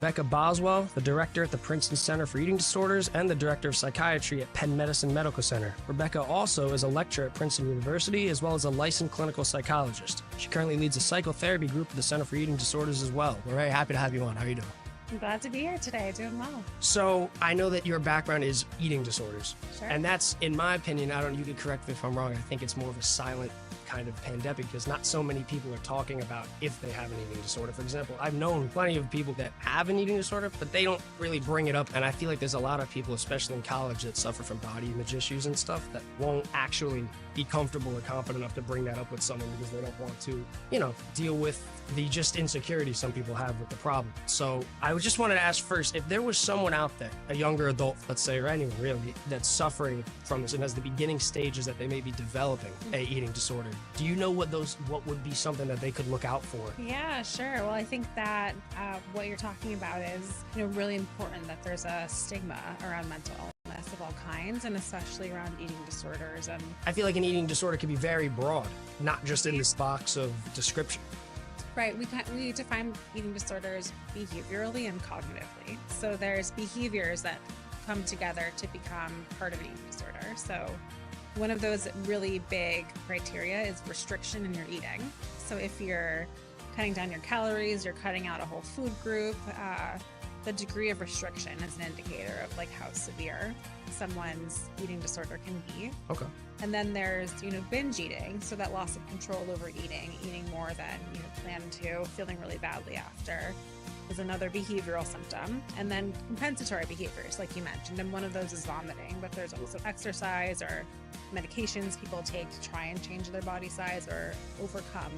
Becca Boswell, the director at the Princeton Center for Eating Disorders and the director of psychiatry at Penn Medicine Medical Center. Rebecca also is a lecturer at Princeton University as well as a licensed clinical psychologist. She currently leads a psychotherapy group at the Center for Eating Disorders as well. We're very happy to have you on. How are you doing? I'm glad to be here today, doing well. So I know that your background is eating disorders. Sure. And that's, in my opinion, you can correct me if I'm wrong, I think it's more of a silent kind of pandemic because not so many people are talking about if they have an eating disorder. For example, I've known plenty of people that have an eating disorder, but they don't really bring it up. And I feel like there's a lot of people, especially in college, that suffer from body image issues and stuff that won't actually be comfortable or confident enough to bring that up with someone because they don't want to, deal with the just insecurity some people have with the problem. So I just wanted to ask first, if there was someone out there, a younger adult, let's say, or anyone really, that's suffering from this and has the beginning stages that they may be developing a eating disorder, do you know what would be something that they could look out for? Yeah, sure. Well, I think that what you're talking about is really important, that there's a stigma around mental illness of all kinds, and especially around eating disorders. And I feel like an eating disorder can be very broad, not just in this box of description. Right. We define eating disorders behaviorally and cognitively. So there's behaviors that come together to become part of an eating disorder. So one of those really big criteria is restriction in your eating. So if you're cutting down your calories, you're cutting out a whole food group, the degree of restriction is an indicator of how severe someone's eating disorder can be. Okay. And then there's, binge eating. So that loss of control over eating more than you plan to, feeling really badly after, is another behavioral symptom. And then compensatory behaviors, like you mentioned, and one of those is vomiting, but there's also exercise or medications people take to try and change their body size or overcome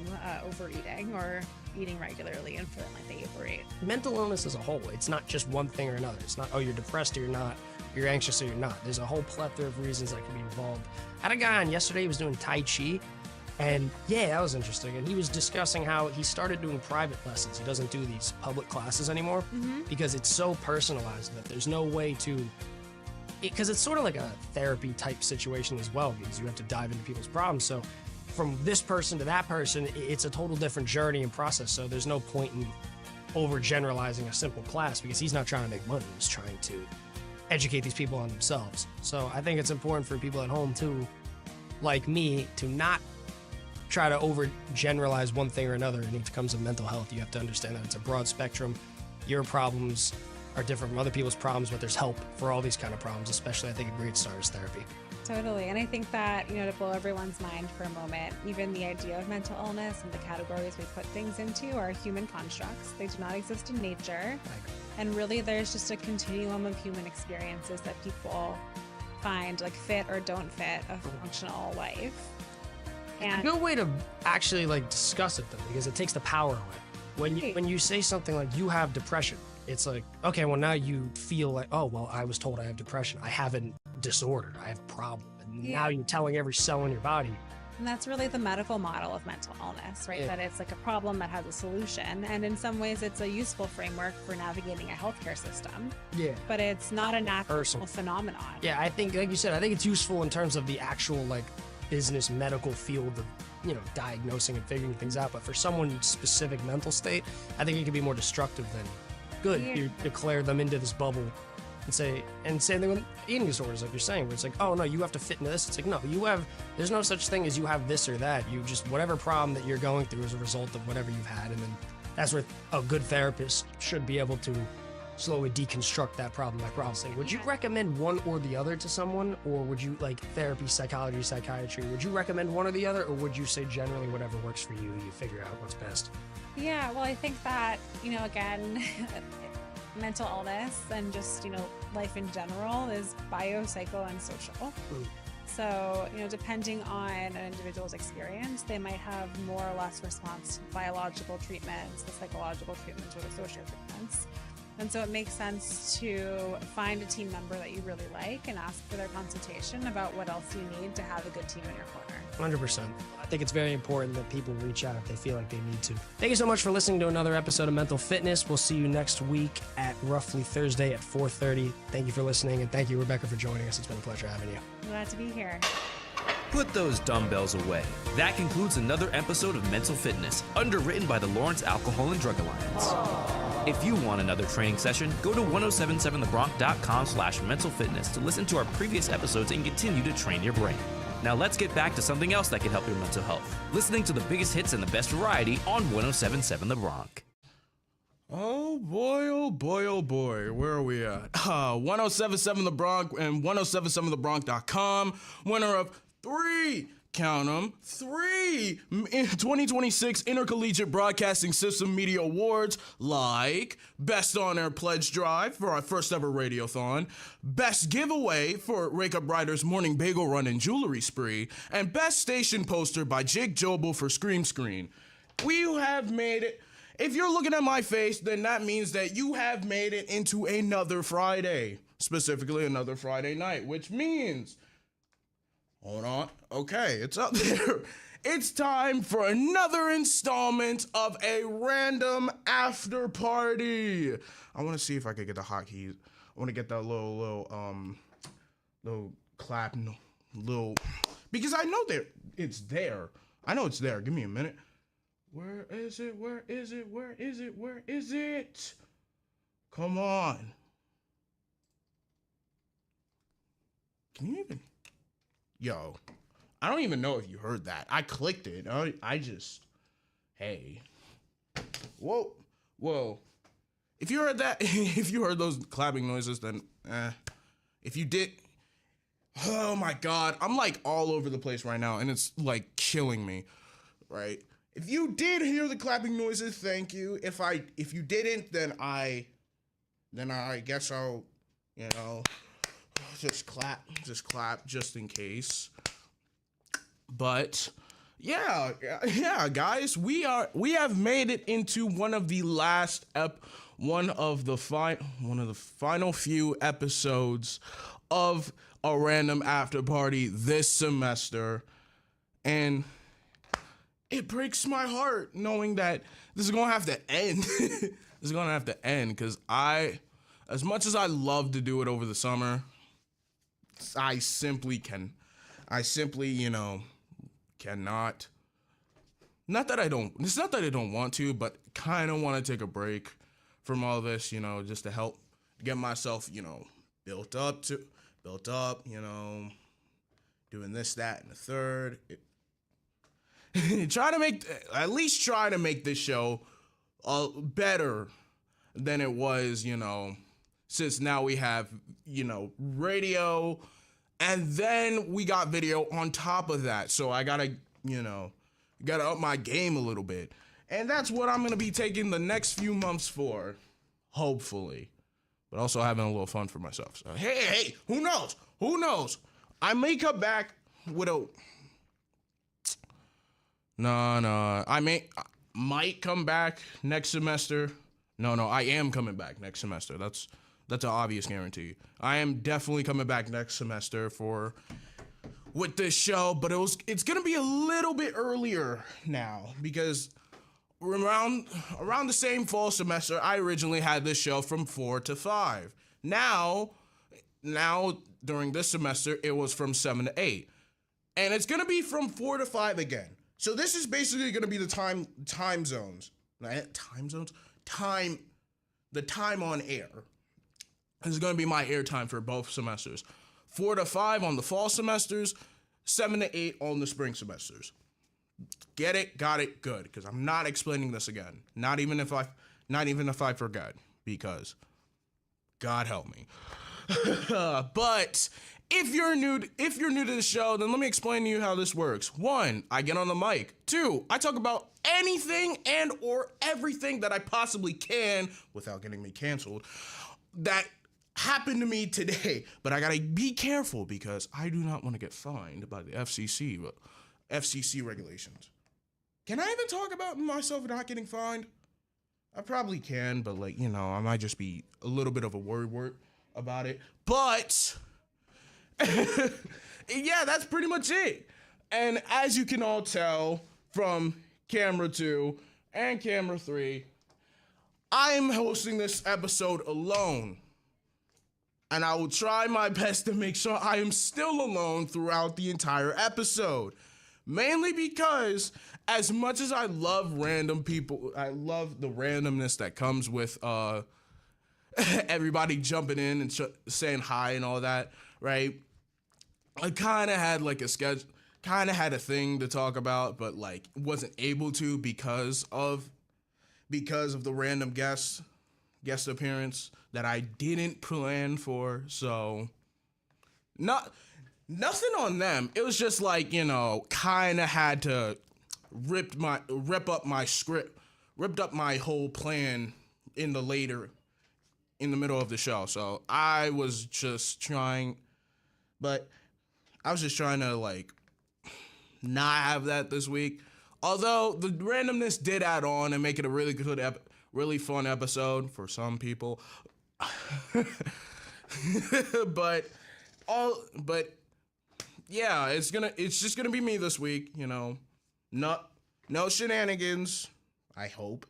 overeating or eating regularly and feeling like they overeat. Mental illness as a whole, it's not just one thing or another. It's not, you're depressed or you're not, you're anxious or you're not. There's a whole plethora of reasons that can be involved. I had a guy on yesterday, he was doing Tai Chi, and yeah, that was interesting. And he was discussing how he started doing private lessons. He doesn't do these public classes anymore because it's so personalized that there's no way to, because it's sort of like a therapy type situation as well, because you have to dive into people's problems. So from this person to that person, it's a total different journey and process. So there's no point in overgeneralizing a simple class because he's not trying to make money. He's trying to educate these people on themselves. So I think it's important for people at home too, like me, to not try to overgeneralize one thing or another. And when it comes to mental health, you have to understand that it's a broad spectrum. Your problems are different from other people's problems, but there's help for all these kind of problems, especially I think a great start is therapy. Totally. And I think that, to blow everyone's mind for a moment, even the idea of mental illness and the categories we put things into are human constructs. They do not exist in nature. And really there's just a continuum of human experiences that people find fit or don't fit a functional life. And a good way to actually discuss it though, because it takes the power away. When you say something like you have depression, it's like, okay, well now you feel like, oh, well, I was told I have depression. I have a disorder. I have a problem. And now you're telling every cell in your body. And that's really the medical model of mental illness, right? Yeah. That it's a problem that has a solution. And in some ways, it's a useful framework for navigating a healthcare system. Yeah. But it's not a natural phenomenon. Yeah, I think, like you said, I think it's useful in terms of the actual, business medical field of, diagnosing and figuring things out. But for someone's specific mental state, I think it can be more destructive than good. Yeah. You declare them into this bubble and same thing with eating disorders, like you're saying, where it's like, oh no, you have to fit into this. It's like, no, there's no such thing as you have this or that. You just, whatever problem that you're going through is a result of whatever you've had. And then that's where a good therapist should be able to slowly deconstruct that problem by problem. Saying, would you recommend one or the other to someone? Or would you therapy, psychology, psychiatry? Would you recommend one or the other? Or would you say generally whatever works for you, you figure out what's best? Yeah, well, I think that, again, mental illness and just, life in general is bio, psycho, and social. So, depending on an individual's experience, they might have more or less response to biological treatments, the psychological treatments, or the social treatments. And so it makes sense to find a team member that you really like and ask for their consultation about what else you need to have a good team in your corner. 100%. I think it's very important that people reach out if they feel like they need to. Thank you so much for listening to another episode of Mental Fitness. We'll see you next week at roughly Thursday at 4:30. Thank you for listening, and thank you, Rebecca, for joining us. It's been a pleasure having you. Glad to be here. Put those dumbbells away. That concludes another episode of Mental Fitness, underwritten by the Lawrence Alcohol and Drug Alliance. If you want another training session, go to 1077thebronx.com/mental fitness to listen to our previous episodes and continue to train your brain. Now let's get back to something else that can help your mental health. Listening to the biggest hits and the best variety on 1077 The Bronx. Oh boy, oh boy, oh boy. Where are we at? 1077 The Bronx and 1077thebronx.com. Winner of 3, count them, 3 2026 Intercollegiate Broadcasting System Media Awards, like Best On Air Pledge Drive for our first ever radiothon, Best Giveaway for Wake Up Riders Morning Bagel Run and Jewelry Spree, and Best Station Poster by Jake Jobel for Scream Screen. We have made it. If you're looking at my face, then that means that you have made it into another Friday, specifically another Friday night, which means, hold on, okay, it's up there. It's time for another installment of a Random After Party. I want to see if I could get the hotkeys. I want to get that little clap, because I know it's there. I know it's there. Give me a minute. Where is it? Where is it? Where is it? Where is it? Come on. Can you even? Yo, I don't even know if you heard that. I clicked it. I just, hey. Whoa. If you heard that, if you heard those clapping noises, then, if you did, oh my God. I'm like all over the place right now, and it's like killing me, right? If you did hear the clapping noises, thank you. If you didn't, then I guess I'll, just clap just in case. But yeah, guys, we have made it into one of the final few episodes of a Random After Party this semester, and it breaks my heart knowing that this is gonna have to end. This is gonna have to end because as much as I love to do it over the summer, I simply cannot. Not that I don't. It's not that I don't want to, but kind of want to take a break from all this, just to help get myself, built up. Doing this, that, and the third. Try to make this show better than it was, since now we have, radio, and then we got video on top of that. So I gotta up my game a little bit. And that's what I'm gonna be taking the next few months for, hopefully. But also having a little fun for myself. So hey, who knows? I may come back with a I might come back next semester. No, I am coming back next semester. That's an obvious guarantee. I am definitely coming back next semester with this show, but it's gonna be a little bit earlier now because around the same fall semester, I originally had this show from 4 to 5. Now during this semester, it was from 7 to 8, and it's gonna be from 4 to 5 again. So this is basically going to be the time zones. The time on air. This is going to be my air time for both semesters. 4 to 5 on the fall semesters, 7 to 8 on the spring semesters. Get it? Got it? Good. Because I'm not explaining this again. Not even if I forgot. Because God help me. But if you're new to the show, then let me explain to you how this works. 1, I get on the mic. 2, I talk about anything and or everything that I possibly can without getting me canceled that happened to me today. But I gotta be careful because I do not want to get fined by the FCC regulations. Can I even talk about myself not getting fined? I probably can, but I might just be a little bit of a word about it. But yeah, that's pretty much it. And as you can all tell from camera 2 and camera 3, I'm hosting this episode alone. And I will try my best to make sure I am still alone throughout the entire episode. Mainly because as much as I love random people, I love the randomness that comes with everybody jumping in and saying hi and all that, right? I kind of had like a schedule, kind of had a thing to talk about, but like wasn't able to because of the random guest appearance that I didn't plan for. So nothing on them. It was just like, kind of had to ripped up my script, ripped up my whole plan in the middle of the show. So I was just trying to like not have that this week. Although the randomness did add on and make it a really good, really fun episode for some people. but yeah, it's just gonna be me this week. No shenanigans. I hope.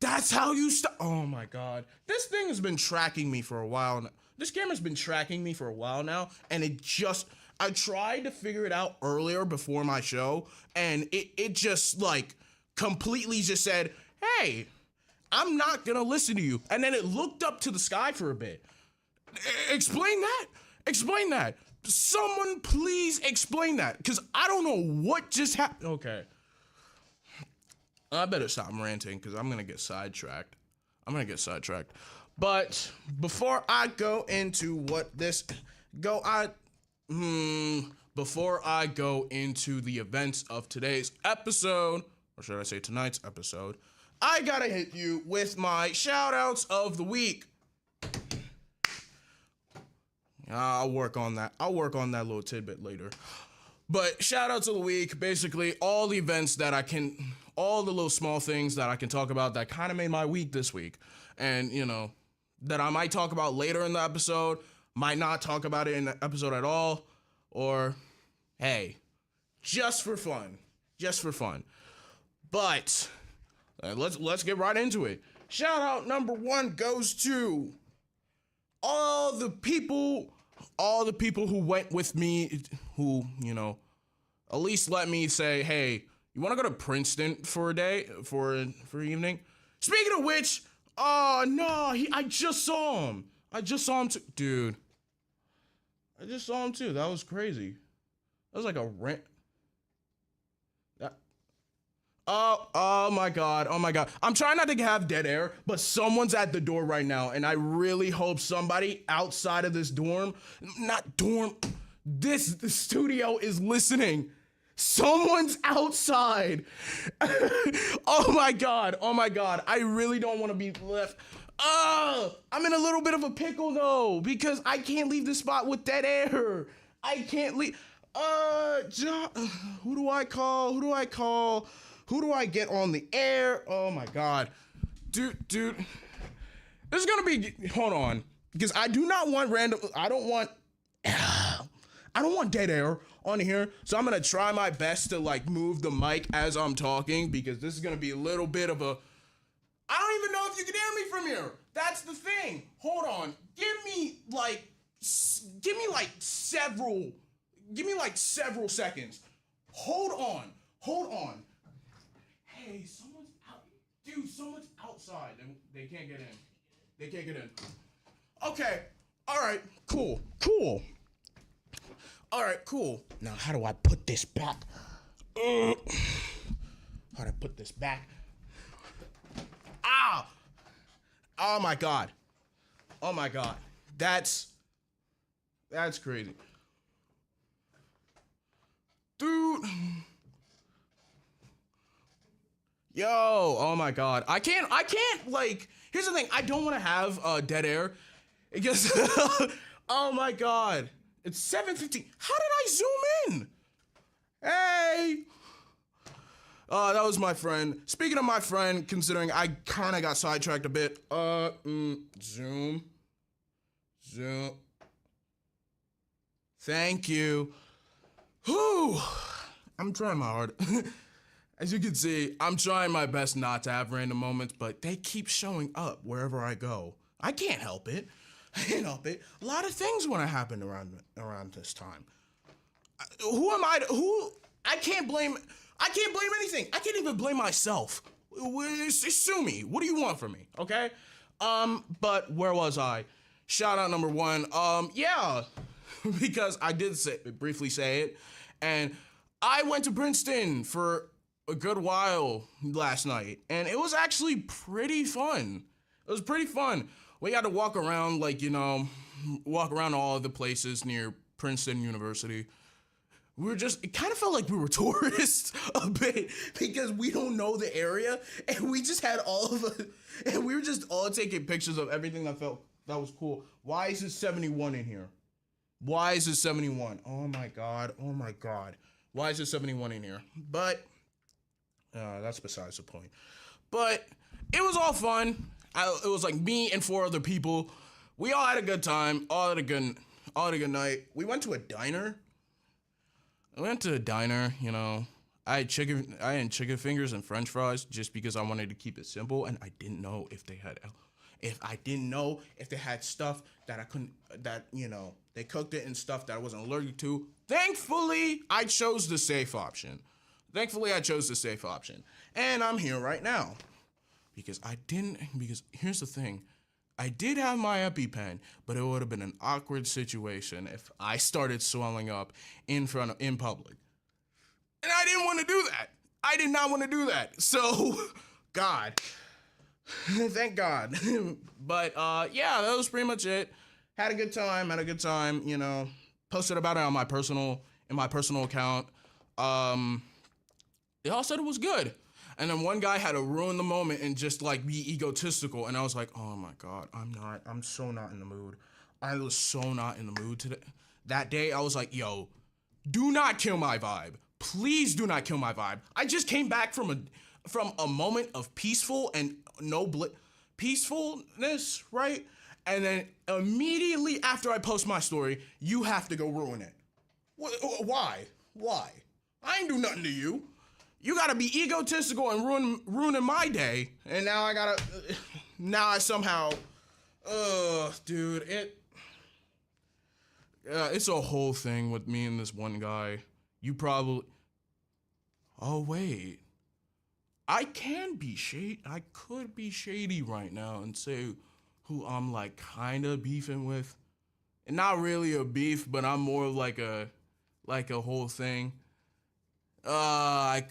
That's how you stop. Oh my God, this thing has been tracking me for a while now. This camera's been tracking me for a while now, and I tried to figure it out earlier before my show, and it just like completely just said, hey, I'm not gonna listen to you. And then it looked up to the sky for a bit. Explain that. Someone please explain that, because I don't know what just happened. Okay. I better stop ranting, because I'm gonna get sidetracked. But before I go into before I go into the events of today's episode, or should I say tonight's episode, I gotta hit you with my shout-outs of the week. I'll work on that little tidbit later. But shout-outs of the week, basically all the events all the little small things that I can talk about that kind of made my week this week. And, that I might talk about later in the episode, might not talk about it in the episode at all, or, hey, just for fun. But let's get right into it. Shout out number 1 goes to all the people who went with me, who, at least let me say, hey, you want to go to Princeton for a day, for an evening? Speaking of which, oh no, I just saw him. Too. Dude. I just saw him too. That was crazy. That was like a rant. Oh my god. I'm trying not to have dead air, but someone's at the door right now, and I really hope somebody outside of this this studio is listening. Someone's outside. Oh my god. I really don't want to be left. I'm in a little bit of a pickle though, because I can't leave the spot with dead air. I can't leave. Who do I call? Who do I get on the air? Oh my god. Dude. This is gonna be, hold on. Because I don't want dead air on here. So I'm gonna try my best to like move the mic as I'm talking, because this is gonna be a little bit of a, I don't even know if you can hear me from here. That's the thing. Hold on. Give me like several seconds. Hold on. Hey, someone's outside. They can't get in. Okay. All right. Cool. All right, cool. Now, how do I put this back? Ah! Oh my god. That's crazy. Dude. Yo, oh my god. I can't, like, here's the thing. I don't want to have dead air. Because, oh my god. It's 7:15. How did I zoom in? Hey. That was my friend. Speaking of my friend, considering I kind of got sidetracked a bit. Zoom. Thank you. Whew. I'm trying my hard. As you can see, I'm trying my best not to have random moments, but they keep showing up wherever I go. I can't help it. A lot of things want to happen around this time. who am I? I can't blame anything. I can't even blame myself. Sue me. What do you want from me? Okay. But where was I? Shout out number one. Yeah, because I did briefly say it, and I went to Princeton for a good while last night, and it was actually pretty fun. It was pretty fun. We got to walk around, walk around all of the places near Princeton University. It kind of felt like we were tourists a bit because we don't know the area, and we just had and we were just all taking pictures of everything that was cool. Why is it 71 in here? Why is it 71? Oh my God. Why is it 71 in here? But that's besides the point. But it was all fun. It was like me and 4 other people. We all had a good time. All had a good night. We went to a diner. I had chicken fingers and French fries just because I wanted to keep it simple, and I didn't know if they had stuff that I couldn't, they cooked it in stuff that I wasn't allergic to. Thankfully, I chose the safe option. And I'm here right now. Because here's the thing. I did have my EpiPen, but it would have been an awkward situation if I started swelling up in public. And I didn't want to do that. I did not want to do that. So, God. Thank God. But, yeah, that was pretty much it. Had a good time, posted about it on my personal account. They all said it was good. And then one guy had to ruin the moment and just be egotistical. And I was like, oh my God, I'm so not in the mood. I was so not in the mood today. That day, I was like, yo, do not kill my vibe. Please do not kill my vibe. I just came back from a moment of peacefulness, right? And then immediately after I post my story, you have to go ruin it. Why? I ain't do nothing to you. You gotta be egotistical and ruining my day, and now I somehow, dude, it's a whole thing with me and this one guy. Oh wait, I could be shady right now and say who I'm kinda beefing with, and not really a beef, but I'm more like a whole thing. I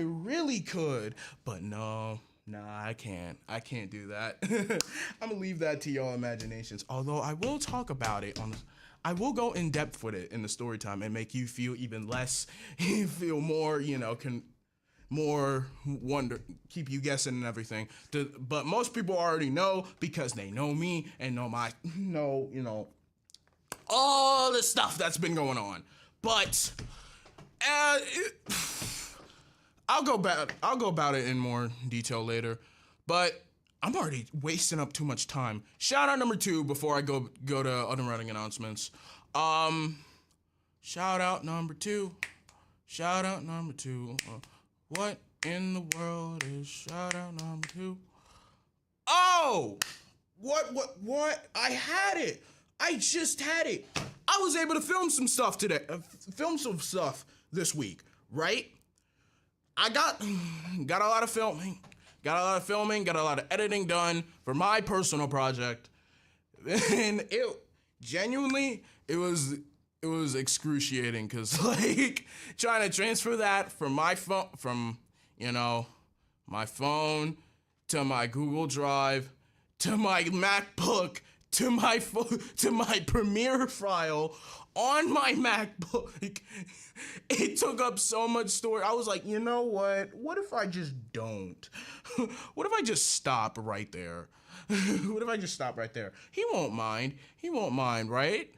really could, but no, I can't do that. I'm gonna leave that to your imaginations, although I will talk about it I will go in depth with it in the story time and make you feel even less, feel more, more wonder, keep you guessing and everything. But most people already know because they know me and know all the stuff that's been going on. But I'll go about it in more detail later. But I'm already wasting up too much time. Shout out number 2 before I go to other running announcements. Shout out number 2. What in the world is shout out number 2? Oh! What? I had it. I just had it. I was able to film some stuff today. This week, right? I got a lot of filming. Got a lot of editing done for my personal project. And it was excruciating because trying to transfer that from my phone my phone to my Google Drive to my MacBook to my Premiere file on my MacBook. It took up so much storage. I was like, you know what? What if I just don't? What if I just stop right there? He won't mind, right?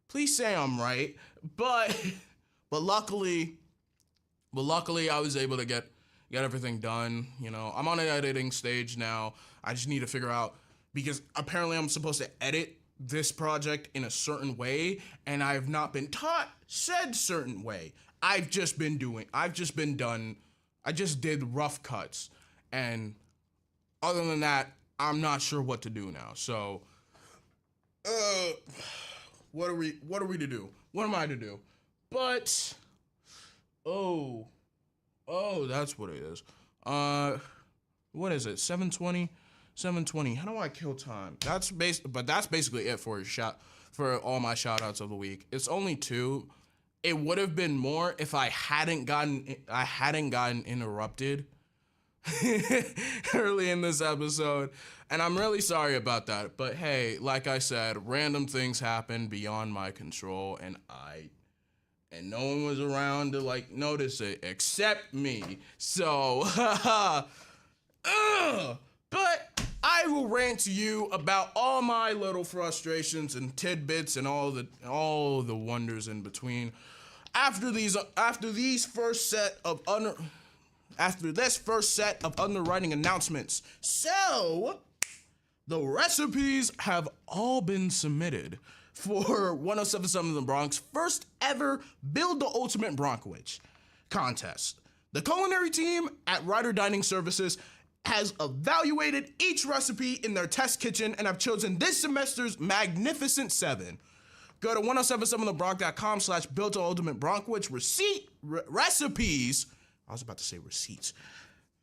Please say I'm right. But luckily I was able to get everything done. I'm on an editing stage now. I just need to figure out, because apparently I'm supposed to edit this project in a certain way, and I have not been taught said certain way. I just did rough cuts, and other than that, I'm not sure what to do now. So What are we to do? What am I to do? But, that's what it is. What is it? 7:20. 7:20. How do I kill time? That's basically it for all my shout outs of the week. It's only 2. It would have been more if I hadn't gotten interrupted early in this episode. And I'm really sorry about that. But hey, like I said, random things happen beyond my control, and no one was around to notice it except me. So but I will rant to you about all my little frustrations and tidbits and all the wonders in between after this first set of underwriting announcements. So the recipes have all been submitted for 1077 The Bronx first ever Build the Ultimate Bronkwich contest. The culinary team at Ryder Dining Services has evaluated each recipe in their test kitchen and have chosen this semester's Magnificent 7. Go to 1077thebronx.com/build-to-ultimate-bronkwich recipes. I was about to say receipts.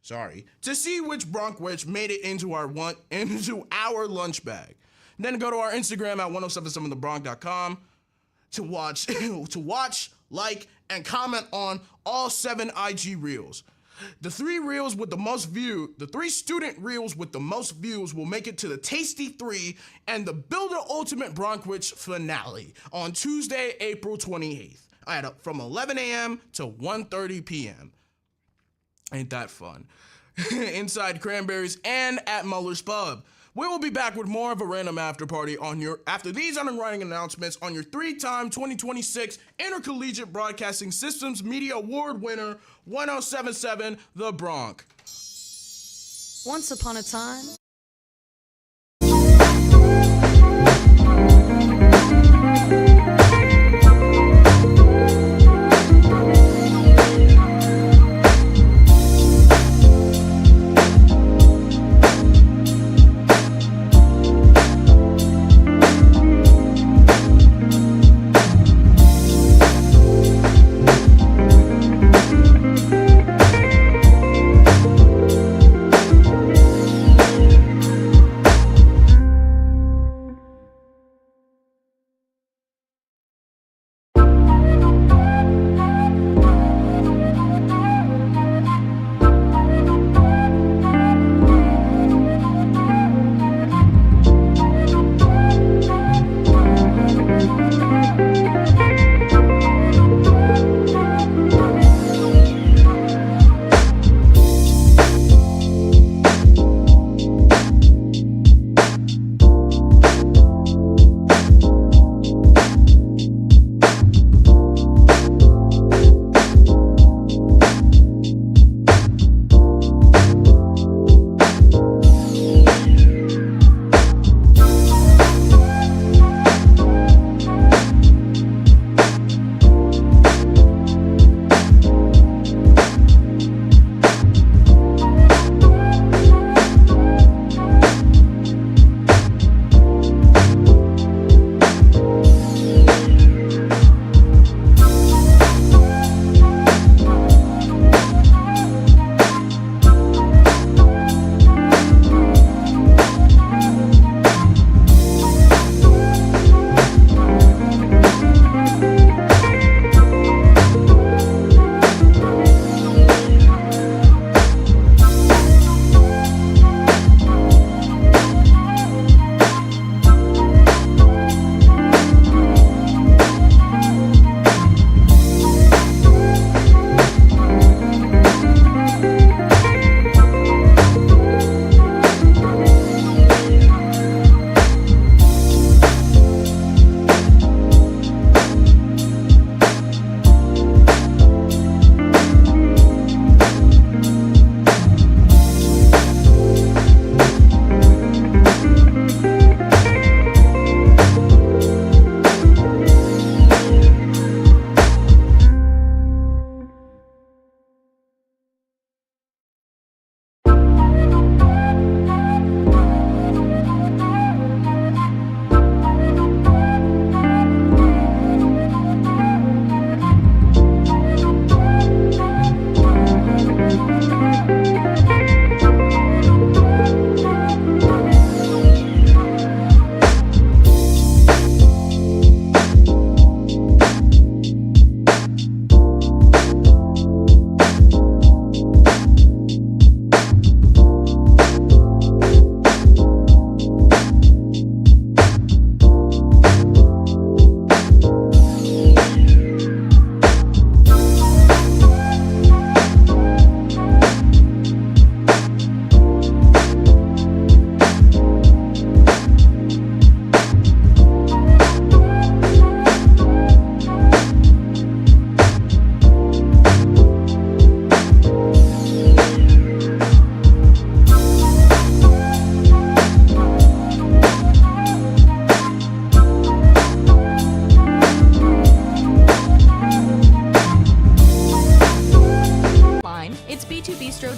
Sorry. To see which Bronkwich made it into our lunch bag. Then go to our Instagram at 1077thebronx.com to watch, like, and comment on all 7 IG reels. The 3 student reels with the most views will make it to the Tasty 3 and the Builder Ultimate Bronkwich finale on Tuesday, April 28th from 11 a.m. to 1:30 p.m. Ain't that fun? Inside Cranberries and at Muller's Pub. We will be back with more of a Random After Party after these underwriting announcements on your 3-time 2026 Intercollegiate Broadcasting Systems Media Award winner, 1077 The Bronx. Once upon a time.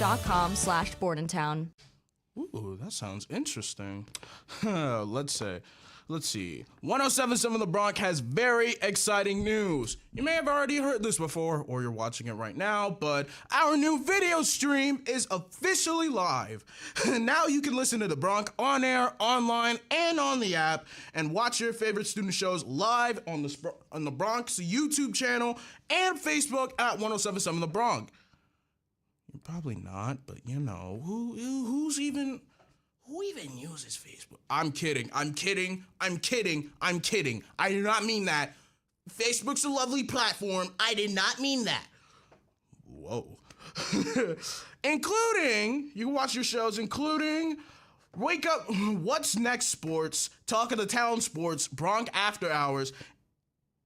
WRRC.com/Bordentown. Ooh, that sounds interesting. Let's see. 107.7 The Bronx has very exciting news. You may have already heard this before, or you're watching it right now, but our new video stream is officially live. Now you can listen to The Bronx on air, online, and on the app, and watch your favorite student shows live on the Bronx YouTube channel and Facebook at 107.7 The Bronx. You're probably not, but you know, who even uses Facebook? I'm kidding. I do not mean that. Facebook's a lovely platform. I did not mean that. Whoa. Including, you can watch your shows, including Wake Up, What's Next Sports, Talk of the Town Sports, Bronx After Hours,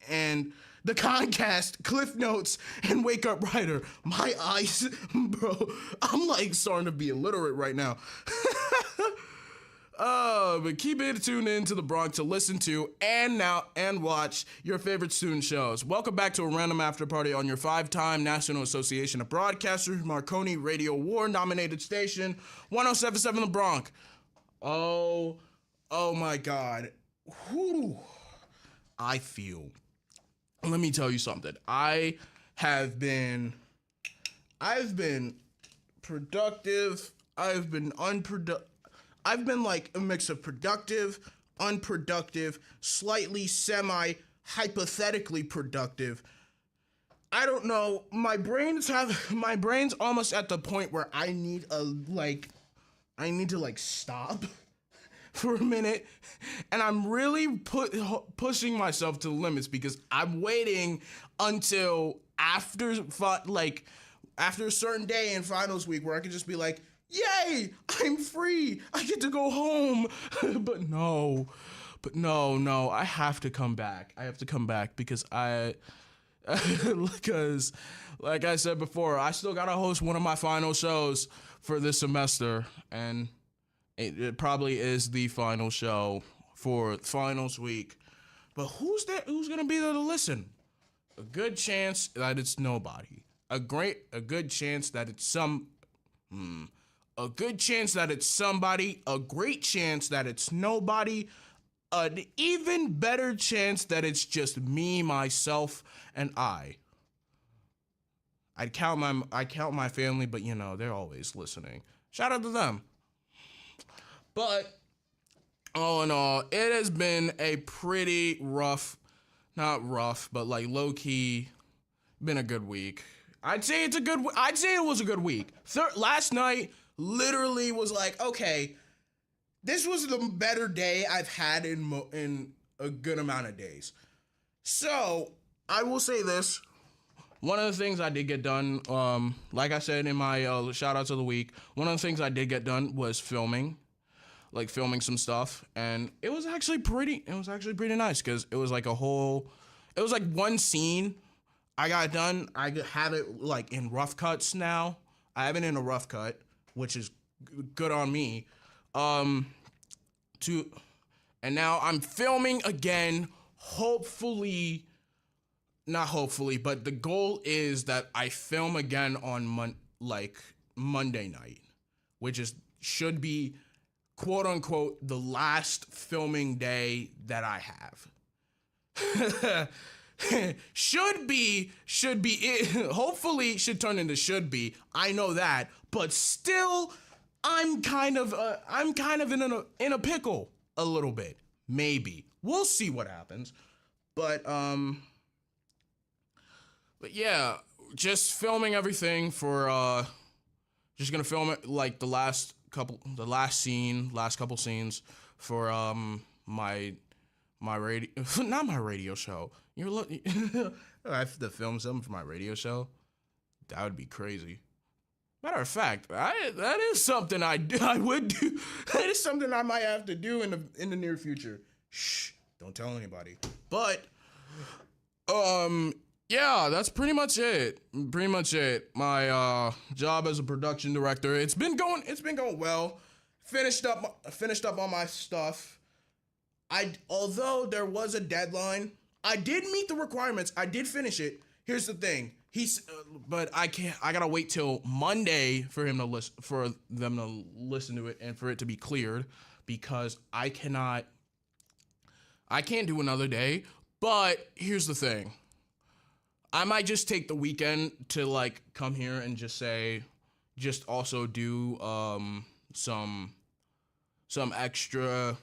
and the Concast, Cliff Notes, and Wake Up Writer. My eyes, bro, I'm like starting to be illiterate right now. But keep it tuned in to the Bronx to listen to and watch your favorite student shows. Welcome back to a Random Afterparty on your 5-time National Association of Broadcasters Marconi Radio Award nominated station, 107.7 The Bronx. Oh my God. Whew. I feel. Let me tell you something. I've been productive. I've been unproductive. I've been like a mix of productive, unproductive, slightly semi-hypothetically productive. I don't know. My brain's almost at the point where I need to stop for a minute, and I'm really pushing myself to the limits because I'm waiting until after a certain day in finals week where I can just be like, yay, I'm free, I get to go home. but no, I have to come back. Because because like I said before, I still gotta host one of my final shows for this semester, and it probably is the final show for finals week. But who's gonna be there to listen? A good chance that it's nobody. A good chance that it's a good chance that it's somebody, a great chance that it's nobody, an even better chance that it's just me, myself, and I count my family, but you know, they're always listening. Shout out to them. But all in all, it has been a pretty not rough, but like low-key, been a good week. I'd say it was a good week. Last night literally was like, okay, this was the better day I've had in a good amount of days. So I will say this. One of the things I did get done, like I said in my shout outs of the week, one of the things I did get done was filming some stuff, and it was actually pretty nice because it was like one scene I got done. I have it like in rough cuts now. I have it in a rough cut, which is good on me. And now I'm filming again. Not hopefully, but the goal is that I film again on Monday night, which should be quote unquote the last filming day that I have. should be it. Hopefully should turn into should be. I know that, but still I'm kind of in a pickle a little bit. Maybe. We'll see what happens. But yeah, just filming everything for just gonna film it like the last couple scenes for my radio not my radio show. I have to film something for my radio show. That would be crazy. Matter of fact, that is something I would do. That is something I might have to do in the near future. Shh, don't tell anybody. But yeah, that's pretty much it. My job as a production director, it's been going well. Finished up all my stuff. Although there was a deadline, I did meet the requirements. I did finish it. Here's the thing. but I can't. I gotta wait till Monday for them to listen to it and for it to be cleared, because I can't do another day. But here's the thing. I might just take the weekend to like come here and just also do some extra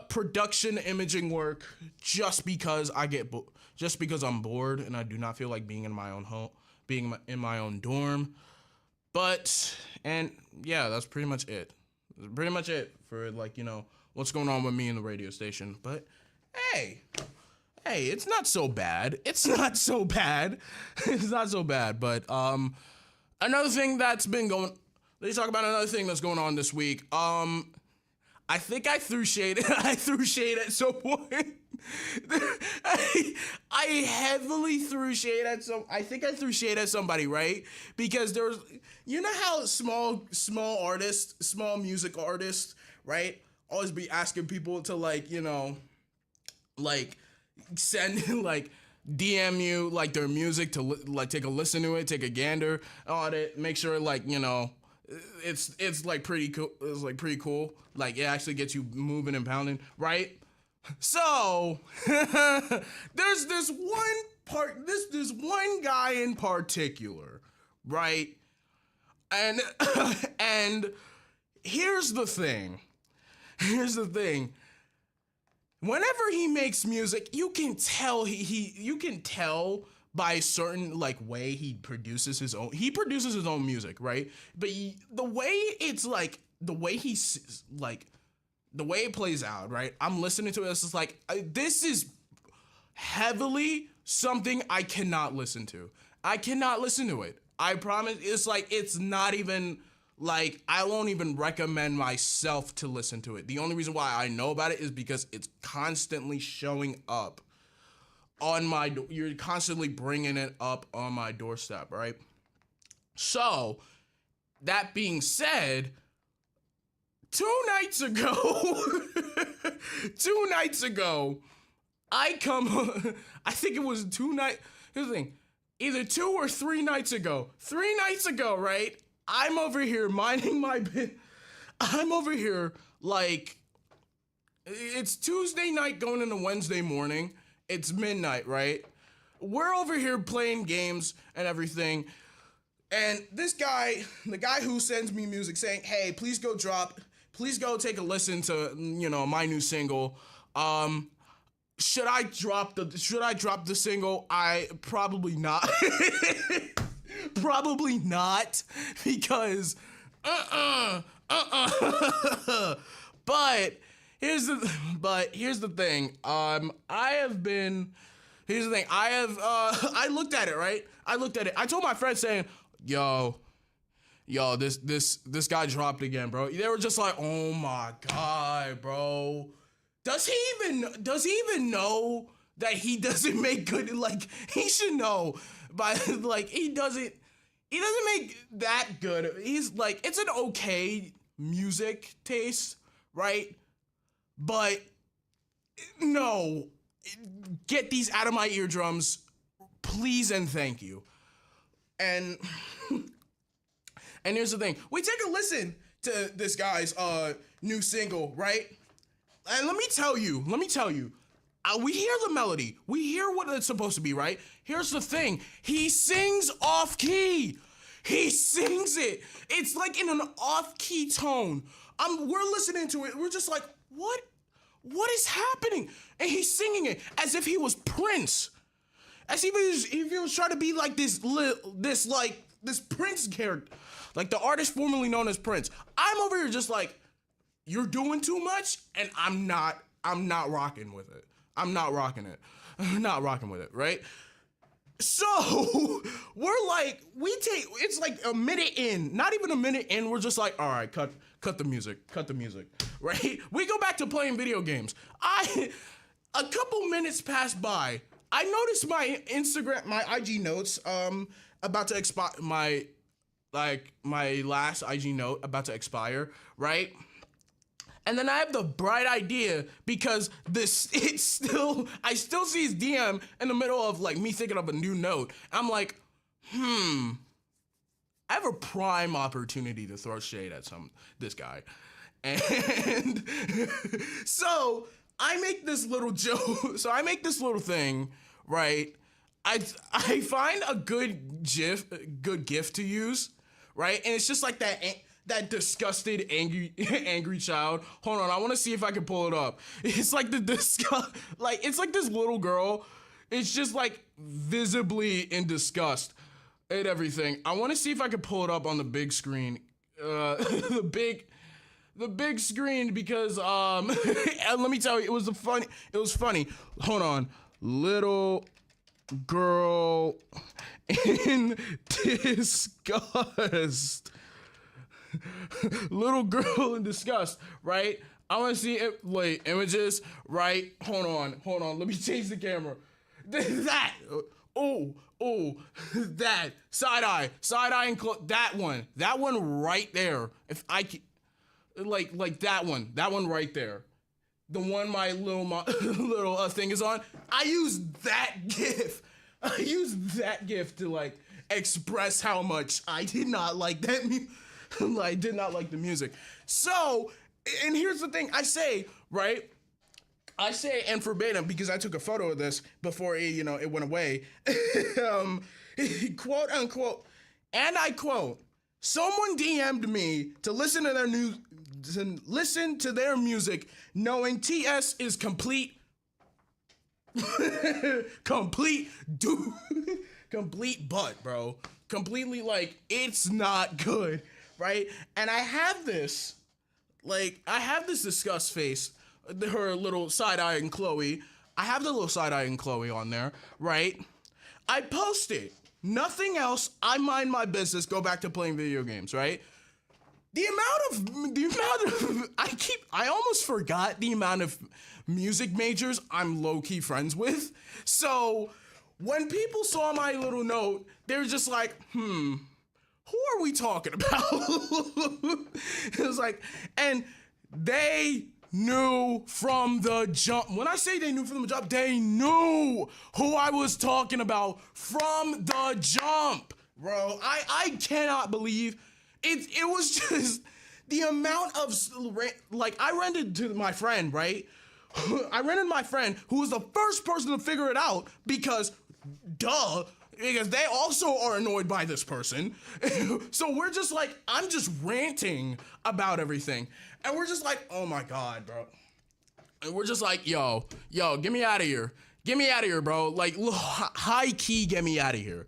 production imaging work just because I'm bored and I do not feel like being in my own home, being in my own dorm. And yeah, that's pretty much it. Pretty much it for like, what's going on with me in the radio station. But hey, it's not so bad. It's not so bad. But another thing that's been going. Let's talk about another thing that's going on this week. I think I threw shade. I threw shade at someone. I heavily threw shade at I think I threw shade at somebody, right? Because there was, how small music artists, right, always be asking people to like send like DM you like their music to like take a listen to it, take a gander on it, make sure like it's like pretty cool. It's like pretty cool. Like it actually gets you moving and pounding, right? So there's this one guy in particular, right? And and here's the thing. Whenever he makes music, you can tell you can tell by a certain like way he produces his own music, right? But the way it's like the way the way it plays out, right? I'm listening to it, it's just like this is heavily something I cannot listen to. I cannot listen to it. I promise. It's like it's not even like I won't even recommend myself to listen to it. The only reason why I know about it is because it's constantly showing up on you're constantly bringing it up on my doorstep, right? So, that being said, 2 nights ago, I think it was 2 nights, here's the thing, either 2 or 3 nights ago, 3 nights ago, right? I'm over here minding my business. I'm over here like, it's Tuesday night going into Wednesday morning. It's midnight, right? We're over here playing games and everything. And this guy, the guy who sends me music saying, hey, please go take a listen to, my new single. Should I drop the single? Probably not. Probably not, because But here's the thing. I looked at it, right? I told my friend saying, yo, this guy dropped again, bro. They were just like, oh my God, bro. Does he even know that he doesn't make good? Like, he should know, but like he doesn't make that good. He's like, it's an okay music taste, right? But no, get these out of my eardrums, please and thank you. And here's the thing. We take a listen to this guy's new single, right? And let me tell you, we hear the melody. We hear what it's supposed to be, right? Here's the thing. He sings off key. He sings it. It's like in an off key tone. We're listening to it. We're just like, what is happening? And he's singing it as if he was Prince. As if he was trying to be like this Prince character. Like the artist formerly known as Prince. I'm over here just like, you're doing too much, and I'm not rocking with it. I'm not rocking with it, right? So we're like, it's like a minute in, not even a minute in, we're just like, all right, cut the music, right? We go back to playing video games. A couple minutes pass by. I noticed my IG notes, about to expire, my last IG note about to expire, right? And then I have the bright idea because I still see his DM in the middle of like me thinking of a new note. I'm like, I have a prime opportunity to throw shade at this guy. And so I make this little joke. So I make this little thing, right? I find a good GIF to use, right? And it's just like that disgusted, angry child. Hold on, I want to see if I can pull it up. It's like it's like this little girl. It's just like visibly in disgust at everything. I want to see if I can pull it up on the big screen. The big screen because and let me tell you, it was funny. Hold on, little girl in disgust. Little girl in disgust, right? I want to see it. Wait, images, right? Hold on. Let me change the camera. That. Oh, that side eye, and that one right there. If I can, like that one right there. The one my little thing is on. I use that GIF. To like express how much I did not like that. I did not like the music. So, and here's the thing. I say, and verbatim, because I took a photo of this before it went away. Quote unquote, and I quote, someone DM'd me to listen to their music knowing TS is complete butt, bro. Completely, like, it's not good, right? And I have this disgust face, her little side-eye and Chloe. I have the little side-eye and Chloe on there, right? I post it. Nothing else. I mind my business, go back to playing video games, right? The amount of I almost forgot the amount of music majors I'm low-key friends with. So when people saw my little note, they were just like, who are we talking about? It was like, and they knew from the jump. When I say they knew from the jump, they knew who I was talking about from the jump, bro. I cannot believe it was just the amount of, like, I rented to my friend, right? I rented my friend who was the first person to figure it out because they also are annoyed by this person. So we're just like, I'm just ranting about everything. And we're just like, oh my God, bro. And we're just like, yo, get me out of here. Get me out of here, bro. Like, high key, get me out of here.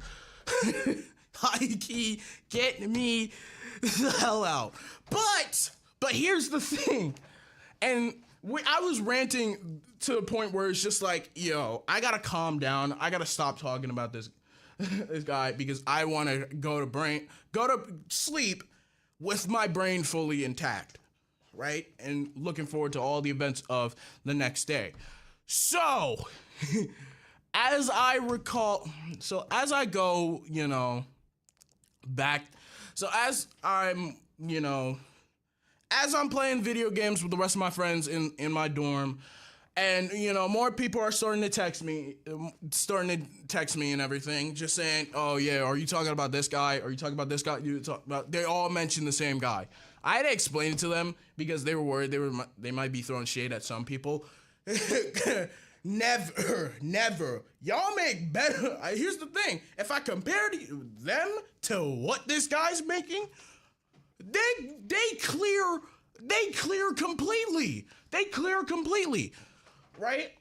High key, get me the hell out. But here's the thing. And I was ranting to the point where it's just like, yo, I gotta calm down. I gotta stop talking about this guy because I want to go to sleep with my brain fully intact, right? And looking forward to all the events of the next day. So, as I go, back, so as I'm playing video games with the rest of my friends in my dorm, and, more people are starting to text me and everything, just saying, oh yeah, are you talking about this guy? Are you talking about this guy? They all mention the same guy. I had to explain it to them because they were worried they might be throwing shade at some people. Never. Y'all make better. Here's the thing. If I compare them to what this guy's making, they clear completely. They clear completely. Right?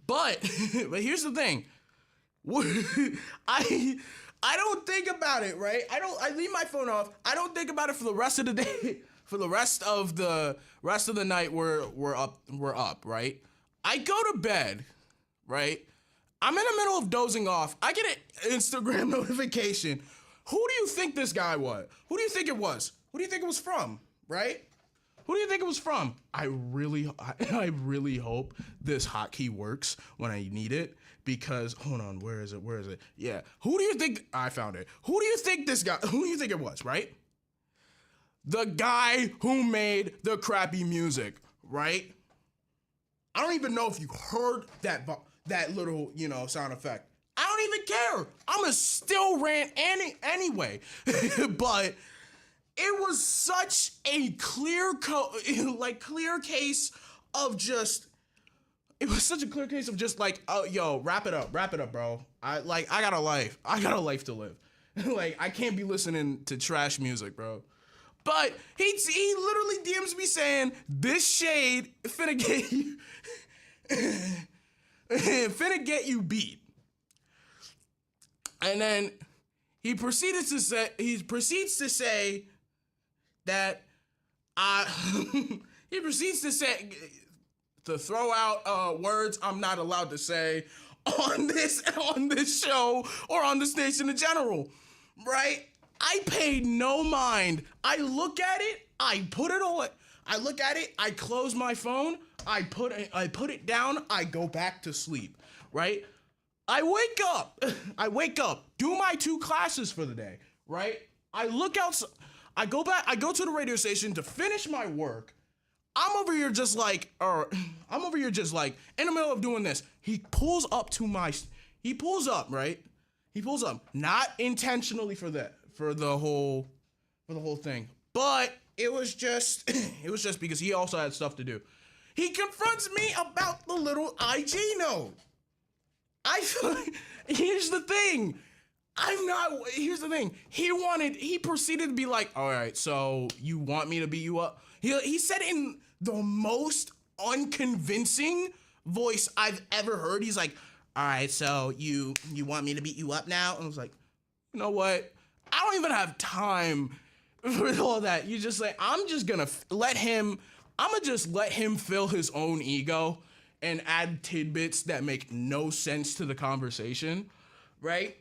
But here's the thing. I don't think about it, right? I leave my phone off. I don't think about it for the rest of the day. For the rest of the night we're up, right? I go to bed, right? I'm in the middle of dozing off. I get an Instagram notification. Who do you think this guy was? Who do you think it was? Who do you think it was from, right? Who do you think it was from? I really hope this hotkey works when I need it because, hold on, where is it? Yeah. Who do you think, I found it. Who do you think it was, right? the guy who made the crappy music, right? I don't even know if you heard that little, sound effect. I don't even care. I'ma still rant anyway. But it was such a clear case of just. It was such a clear case of just like, oh, yo, wrap it up, bro. I got a life. I got a life to live. Like, I can't be listening to trash music, bro. But he literally DMs me saying, this shade finna get you, finna get you beat. And then he proceeds to say that he proceeds to throw out words I'm not allowed to say on this show or on the station in general, right? I paid no mind. I look at it, I put it on. I look at it, I close my phone, I put it down, I go back to sleep, right? I wake up, do my 2 classes for the day, right? I look out, I go to the radio station to finish my work. I'm over here just like, in the middle of doing this. He pulls up, right? He pulls up, not intentionally for the whole thing, but it was just because he also had stuff to do. He confronts me about the little IG note. Here's the thing. He proceeded to be like, all right, so you want me to beat you up? He said in the most unconvincing voice I've ever heard. He's like, all right, so you want me to beat you up now? And I was like, you know what? I don't even have time for all that. You just like, I'm gonna let him fill his own ego and add tidbits that make no sense to the conversation, right?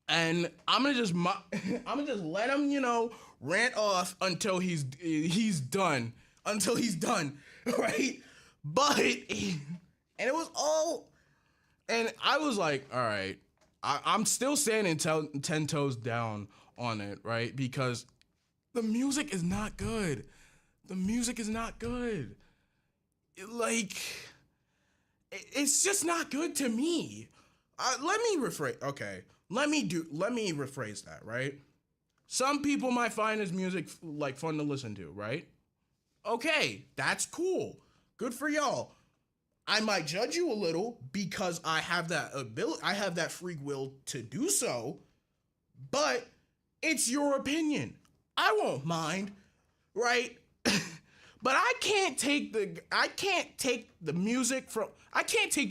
And I'm gonna just let him, rant off until he's done, right? But and it was all, and I was like, all right, I'm still standing 10 toes down on it, right? Because the music is not good. It's just not good to me. Let me rephrase that, right? Some people might find his music like fun to listen to, right? Okay, that's cool. Good for y'all. I might judge you a little because I have that ability, I have that free will to do so, but it's your opinion. I won't mind, right? But I can't take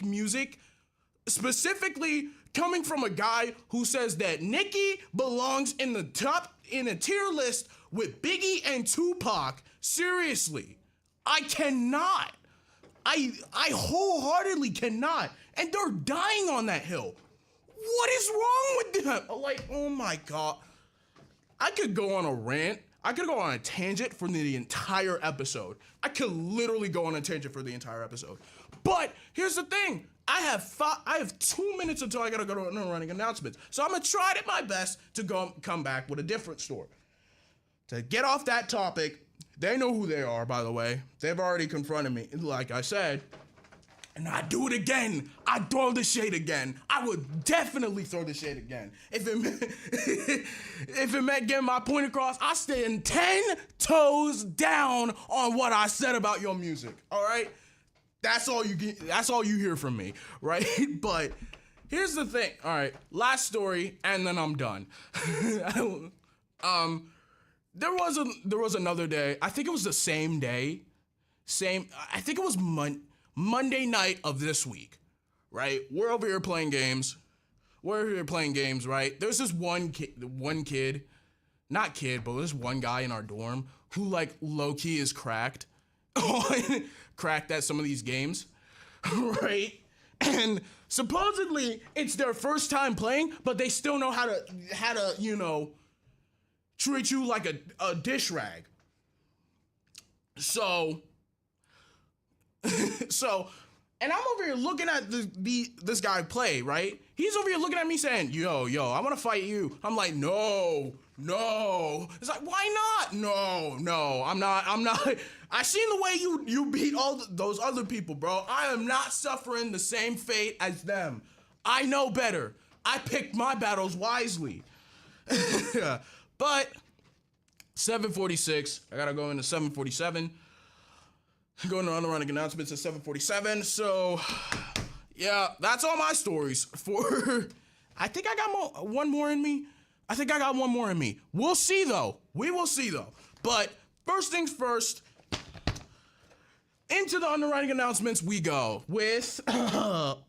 music specifically coming from a guy who says that Nicki belongs in a tier list with Biggie and Tupac. Seriously, I cannot. I wholeheartedly cannot. And they're dying on that hill. What is wrong with them? Like, oh my God. I could go on a rant. I could go on a tangent for the entire episode. I could literally go on a tangent for the entire episode. But here's the thing. I have 2 minutes until I gotta go to running announcements. So I'm gonna try my best to come back with a different story. To get off that topic, they know who they are, by the way. They've already confronted me, like I said. And I do it again. I throw the shade again. I would definitely throw the shade again. If it meant getting my point across, I stand 10 toes down on what I said about your music. All right? That's all you get. That's all you hear from me, right? But here's the thing. All right, last story, and then I'm done. There was another day. I think it was the same day. I think it was Monday night of this week, right? We're over here playing games. Right? There's this one kid, not kid, but there's one guy in our dorm who like low key is cracked at some of these games, right? And supposedly it's their first time playing, but they still know how to treat you like a dish rag. So And I'm over here looking at this guy play, right? He's over here looking at me saying, yo, I want to fight you. I'm like, no. It's like, why not? No, I'm not. I seen the way you beat all those other people, bro. I am not suffering the same fate as them. I know better. I picked my battles wisely. But 7:46, I gotta go into 7:47. Going to underrunning announcements at 7:47. So, yeah, that's all my stories for. I think I got one more in me. We'll see, though. We will see, though. But first things first, into the underwriting announcements we go with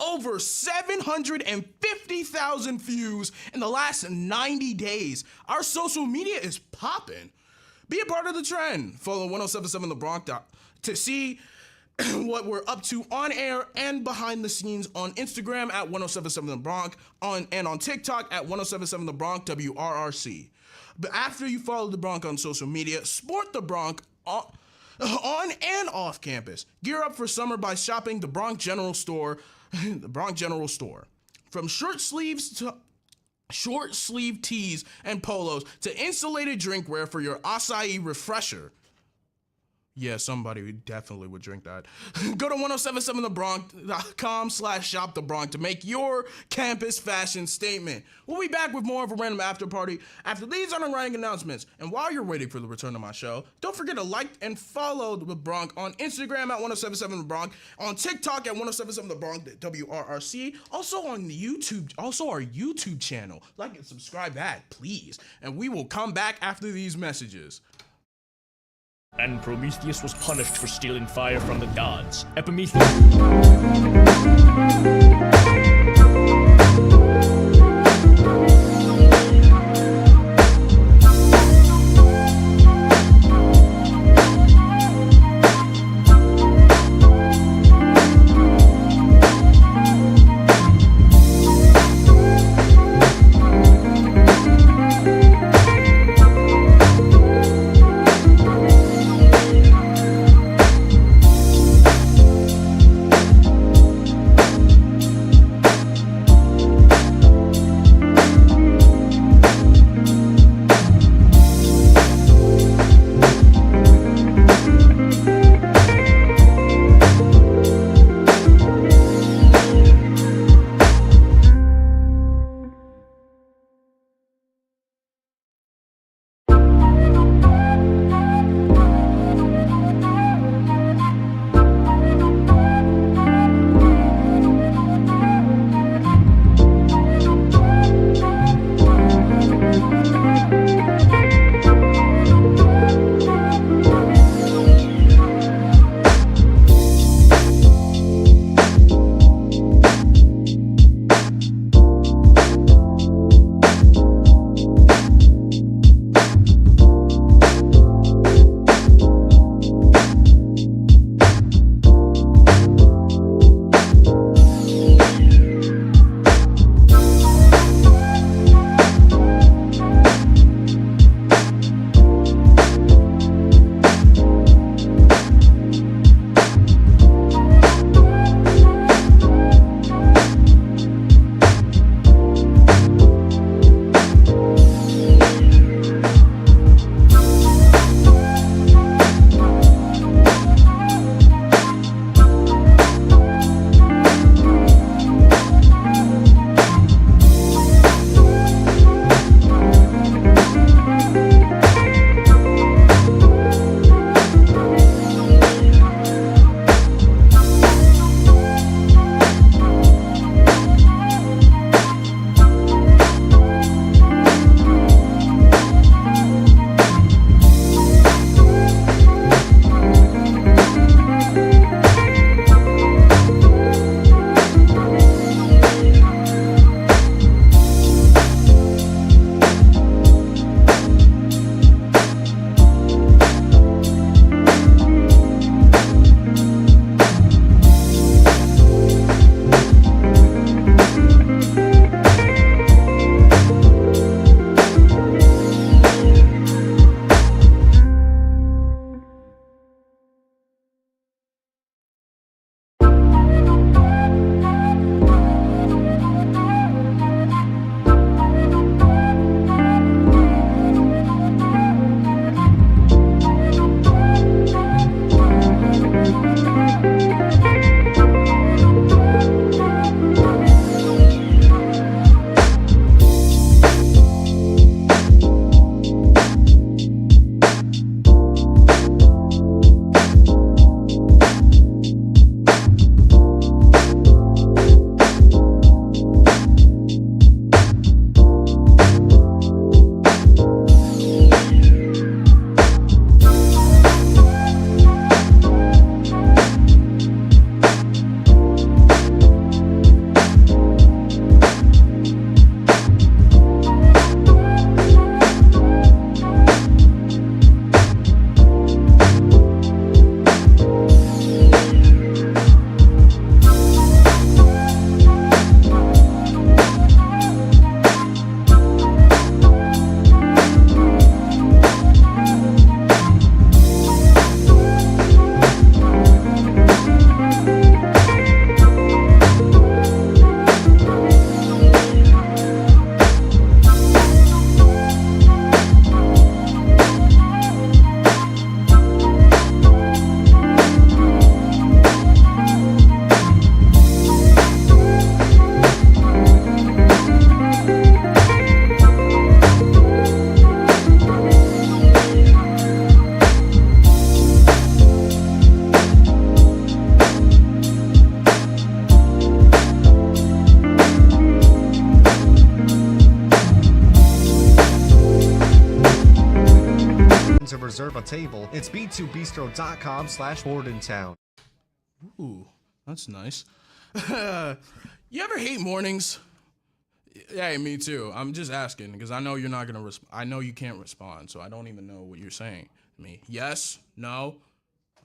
over 750,000 views in the last 90 days. Our social media is popping. Be a part of the trend. Follow 1077 The Bronx to see what we're up to on air and behind the scenes on Instagram at 1077 The Bronx and on TikTok at 1077 The Bronx WRRC. But after you follow the Bronx on social media, sport the Bronx on and off campus. Gear up for summer by shopping the Bronx General Store. The Bronx General Store. From short sleeve tees and polos to insulated drinkware for your acai refresher. Yeah, somebody definitely would drink that. Go to 1077thebronx.com/shop the Bronx to make your campus fashion statement. We'll be back with more of a Random After Party after these underwriting announcements. And while you're waiting for the return of my show, don't forget to like and follow the Bronx on Instagram at 1077 The Bronx, on TikTok at 1077 The Bronx WRRC, also on YouTube, also our YouTube channel. Like and subscribe that, please. And we will come back after these messages. And Prometheus was punished for stealing fire from the gods. Epimetheus. to reserve a table. It's b2bistro.com/Bordentown. Ooh, that's nice. You ever hate mornings? Yeah, me too. I'm just asking because I know you're not gonna. I know you can't respond, so I don't even know what you're saying to me. Yes? No?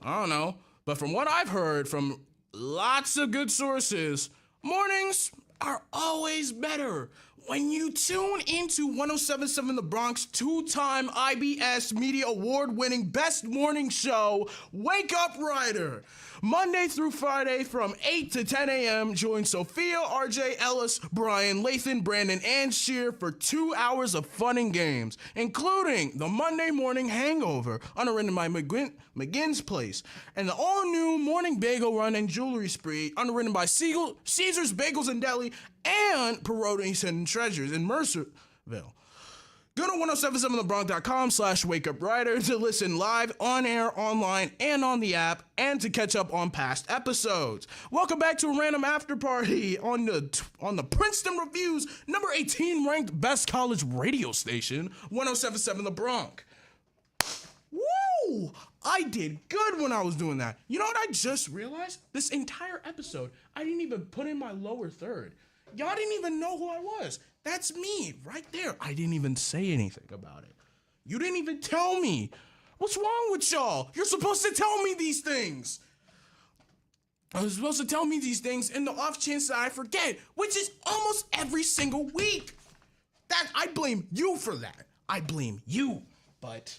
I don't know. But from what I've heard from lots of good sources, mornings are always better. When you tune into 107.7 The Bronx, two-time IBS Media Award-winning Best Morning Show, Wake Up Rider. Monday through Friday from 8 to 10 a.m., join Sophia, RJ, Ellis, Brian, Lathan, Brandon, and Sheer for 2 hours of fun and games, including the Monday Morning Hangover, underwritten by McGinn's Place, and the all-new Morning Bagel Run and Jewelry Spree, underwritten by Caesar's Bagels and Deli, and Peronis Hidden Treasures in Mercerville. Go to 1077thebronx.com/wakeuprider to listen live, on air, online, and on the app, and to catch up on past episodes. Welcome back to a Random Afterparty on the Princeton Review's number 18 ranked best college radio station, 1077 The Bronx. Woo! I did good when I was doing that. You know what I just realized? This entire episode, I didn't even put in my lower third. Y'all didn't even know who I was. That's me right there. I didn't even say anything about it. You didn't even tell me. What's wrong with y'all? You're supposed to tell me these things. I was supposed to tell me these things in the off chance that I forget, which is almost every single week. That I blame you for that. I blame you. But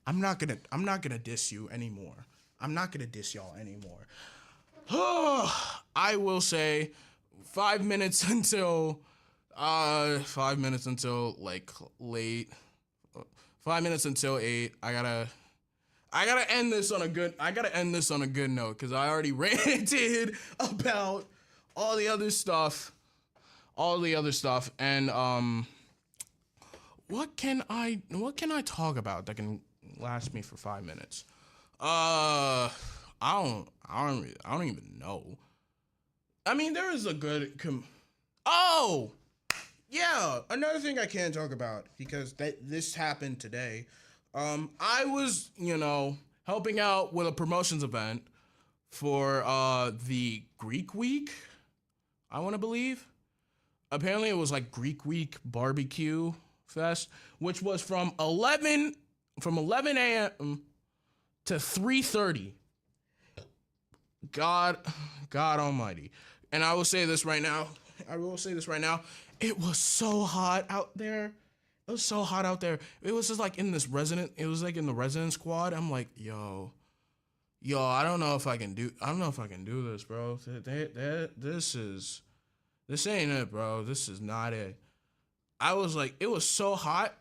I'm not gonna diss you anymore. I'm not gonna diss y'all anymore. I will say 5 minutes until like late. 5 minutes until 8. I gotta end this on a good note because I already ranted about all the other stuff. And what can I talk about that can last me for 5 minutes? I don't even know. I mean, there is a good yeah, another thing I can talk about because this happened today. I was, helping out with a promotions event for the Greek Week, I want to believe. Apparently it was like Greek Week Barbecue Fest, which was from 11 a.m. to 3:30. God almighty. And I will say this right now. It was so hot out there. It was just like in the resident squad. I'm like, yo, I don't know if I can do this, bro. This ain't it, bro. This is not it. I was like, it was so hot.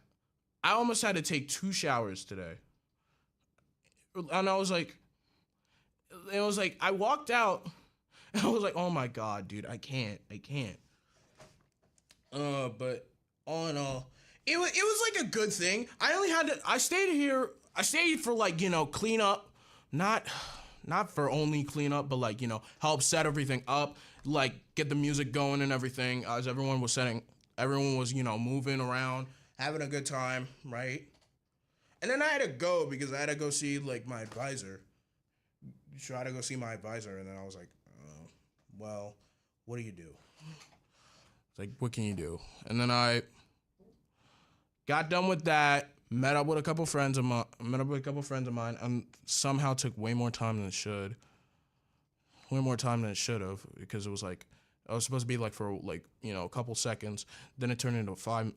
I almost had to take 2 showers today. And I was like, I walked out and I was like, oh my God, dude, I can't. But all in all, it was like a good thing. I stayed for like, clean up, not for only clean up, but like, help set everything up, like get the music going and everything as everyone was, moving around, having a good time, right? And then I had to go because I had to go see like my advisor. Try to go see my advisor, and then I was like, well, what do you do? It's like, what can you do? And then I got done with that, met up with a couple friends of mine, and somehow took way more time than it should. Way more time than it should have, because it was like, I was supposed to be like for like, a couple seconds, then it turned into 5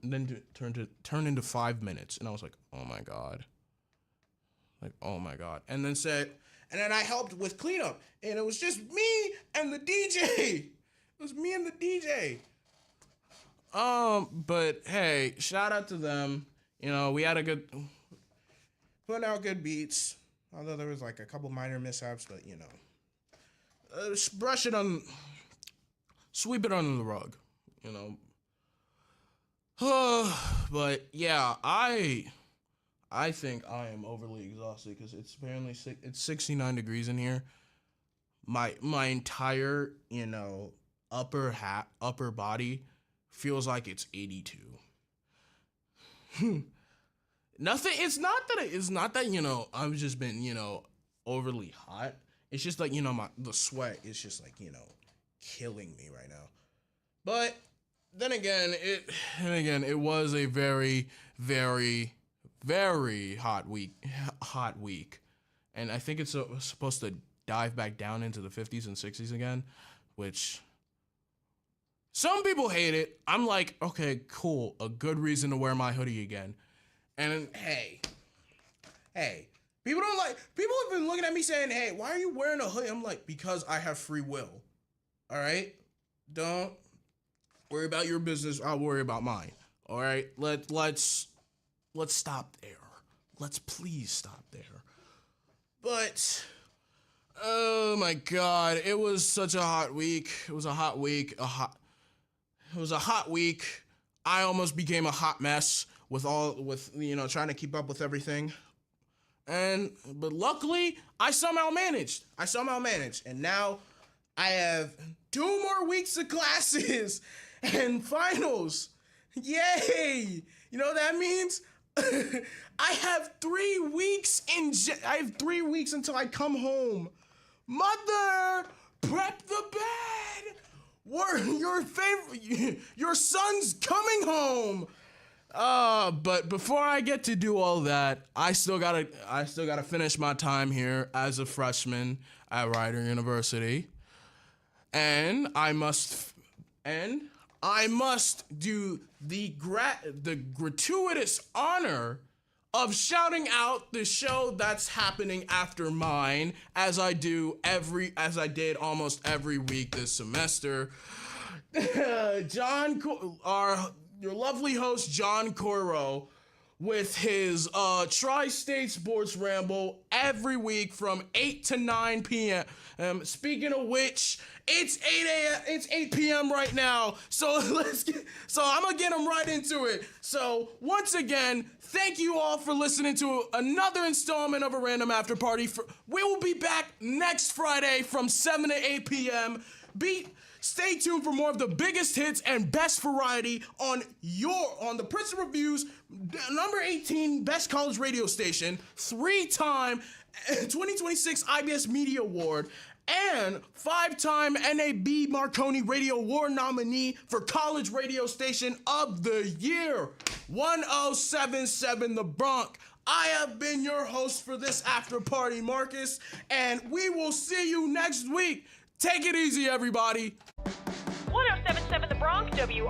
minutes, and I was like, oh my God. And then I helped with cleanup, and it was just me and the DJ. But hey, shout out to them. We had putting out good beats. Although there was like a couple minor mishaps, but sweep it under the rug, But yeah, I think I am overly exhausted because it's apparently it's 69 degrees in here. My entire upper body feels like it's 82. Nothing. It's not that I've just been overly hot. It's just like the sweat is just like killing me right now. But then again, it was a very, very, very hot week. And I think it's supposed to dive back down into the 50s and 60s again, which some people hate it. I'm like, okay, cool, a good reason to wear my hoodie again. And hey, people have been looking at me saying, hey, why are you wearing a hoodie? I'm like, because I have free will. All right? Don't worry about your business. I'll worry about mine. All right? Let's stop there. Let's please stop there. But oh my God, it was such a hot week. It was a hot week. I almost became a hot mess with trying to keep up with everything. But luckily, I somehow managed. And now I have 2 more weeks of classes and finals. Yay! You know what that means? I have 3 weeks I have 3 weeks until I come home. Mother, prep the bed. Your son's coming home. But before I get to do all that, I still gotta finish my time here as a freshman at Rider University, and I must do the gratuitous honor of shouting out the show that's happening after mine, as I did almost every week this semester. Your lovely host, John Coro, with his Tri-State Sports Ramble every week from 8 to 9 p.m. Speaking of which, it's 8 p.m. right now. So I'm gonna get him right into it. So once again, thank you all for listening to another installment of a Random After Party. We will be back next Friday from 7 to 8 p.m. Stay tuned for more of the biggest hits and best variety on the Princeton Review's number 18 best college radio station, 3-time 2026 IBS Media Award, and 5-time NAB Marconi Radio Award nominee for College Radio Station of the Year, 1077 The Bronx. I have been your host for this after party, Marcus, and we will see you next week. Take it easy, everybody. 1077 The Bronx, WRRC-FM